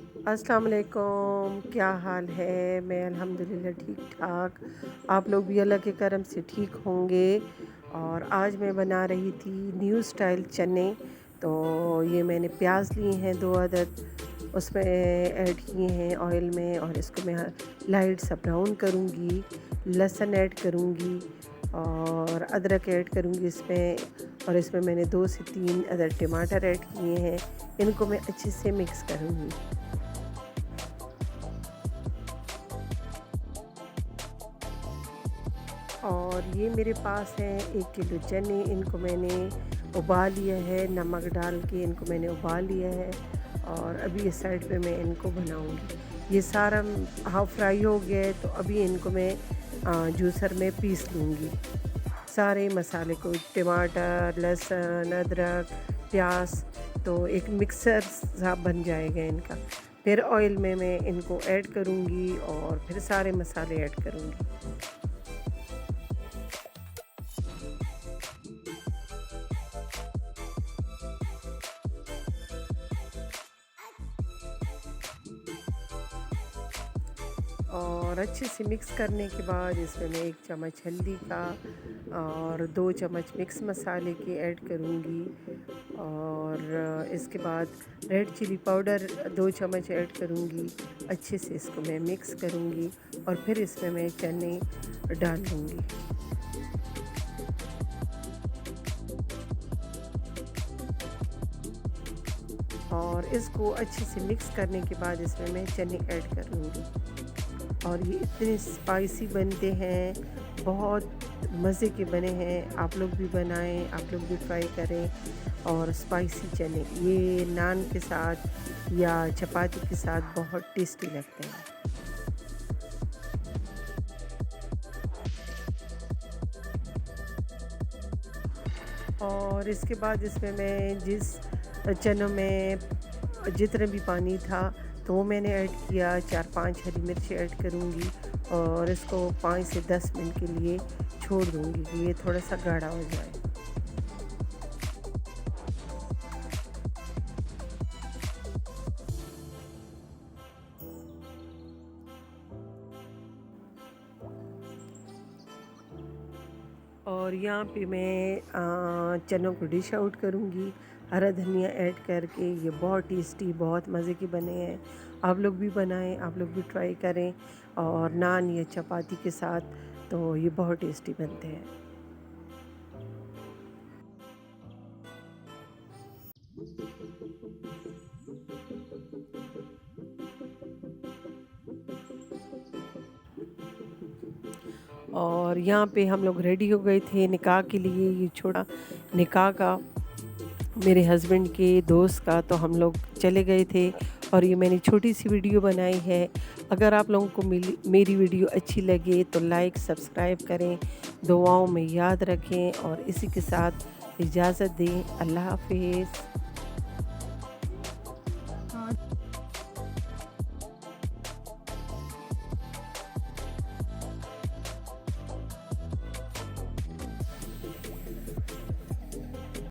अस्सलाम वालेकुम, क्या हाल है? मैं अल्हम्दुलिल्लाह ठीक-ठाक। आप लोग भी अल्लाह के करम से ठीक होंगे। और आज मैं बना रही थी न्यू स्टाइल चने। तो ये मैंने प्याज लिए हैं 2 अदद, उसमें ऐड किए हैं ऑयल में, और इसको मैं लाइट सा ब्राउन करूँगी। लहसुन ऐड करूँगी और अदरक ऐड करूँगी इसमें, और इसमें मैंने 2 से 3 अदद टमाटर ऐड किए हैं। इनको मैं अच्छे से मिक्स करूँगी। और ये मेरे पास है 1 किलो चने। इनको मैंने उबाल लिया है, नमक डाल के इनको मैंने उबाल लिया है। और अभी इस साइड पे मैं इनको बनाऊंगी। ये सारा हाफ फ्राई हो गया है, तो अभी इनको मैं जूसर में पीस लूँगी। सारे मसाले को, टमाटर, लहसुन, अदरक, प्याज, तो एक मिक्सर सा बन जाएगा इनका। फिर ऑयल में मैं इनको ऐड करूँगी और फिर सारे मसाले ऐड करूँगी। और अच्छे से मिक्स करने के बाद इसमें मैं 1 चम्मच हल्दी का और 2 चम्मच मिक्स मसाले के ऐड करूँगी। और इसके बाद रेड चिली पाउडर 2 चम्मच ऐड करूँगी। अच्छे से इसको मैं मिक्स करूँगी और फिर इसमें मैं चने डाल दूँगी। और इसको अच्छे से मिक्स करने के बाद इसमें मैं चने ऐड कर लूँगी। और ये इतने स्पाइसी बनते हैं, बहुत मज़े के बने हैं। आप लोग भी बनाएं, आप लोग भी ट्राई करें। और स्पाइसी चने ये नान के साथ या चपाती के साथ बहुत टेस्टी लगते हैं। और इसके बाद इसमें मैं जिस चनों में जितना भी पानी था, तो वो मैंने ऐड किया। 4-5 हरी मिर्ची ऐड करूँगी और इसको 5 से 10 मिनट के लिए छोड़ दूँगी कि ये थोड़ा सा गाढ़ा हो जाए। और यहाँ पे मैं चनों को डिश आउट करूँगी हरा धनिया ऐड करके। ये बहुत टेस्टी, बहुत मज़े के बने हैं। आप लोग भी बनाएं, आप लोग भी ट्राई करें। और नान या चपाती के साथ तो ये बहुत टेस्टी बनते हैं। और यहाँ पे हम लोग रेडी हो गए थे निकाह के लिए। ये छोटा निकाह का मेरे हस्बैंड के दोस्त का, तो हम लोग चले गए थे। और ये मैंने छोटी सी वीडियो बनाई है। अगर आप लोगों को मेरी वीडियो अच्छी लगे तो लाइक सब्सक्राइब करें, दुआओं में याद रखें। और इसी के साथ इजाज़त दें। अल्लाह हाफिज़।